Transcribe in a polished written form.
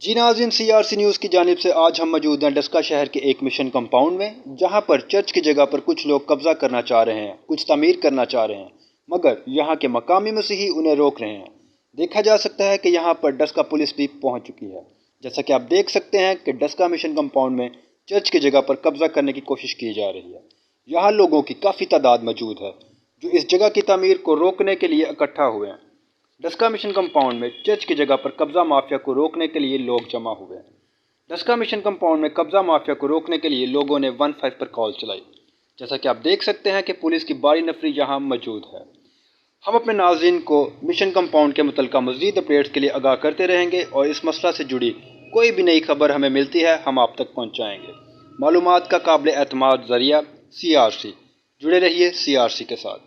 जी नाज़रीन, CRC news की जानिब से आज हम मौजूद हैं डस्का शहर के एक मिशन कंपाउंड में, जहां पर चर्च की जगह पर कुछ लोग कब्जा करना चाह रहे हैं, कुछ तामीर करना चाह रहे हैं, मगर यहां के मकामी मसीही उन्हें रोक रहे हैं। देखा जा सकता है कि यहां पर डस्का पुलिस भी पहुंच चुकी है। जैसा कि आप देख सकते हैं कि डस्का मिशन कंपाउंड में चर्च की जगह पर कब्जा करने की कोशिश की जा रही है। यहाँ लोगों की काफ़ी तादाद मौजूद है जो इस जगह की तामीर को रोकने के लिए इकट्ठा हुए हैं। डस्का मिशन कंपाउंड में चर्च की जगह पर कब्जा माफिया को रोकने के लिए लोग जमा हुए हैं। डस्का मिशन कंपाउंड में कब्जा माफिया को रोकने के लिए लोगों ने 15 पर कॉल चलाई। जैसा कि आप देख सकते हैं कि पुलिस की बारी नफरी यहाँ मौजूद है। हम अपने नाज़रीन को मिशन कंपाउंड के मुतल्लिक़ा मज़ीद अपडेट्स के लिए आगाह करते रहेंगे और इस मसला से जुड़ी कोई भी नई खबर हमें मिलती है हम आप तक पहुँचाएँगे। मालूमात का काबिल एतमाद ज़रिया CRC। जुड़े रहिए CRC के साथ।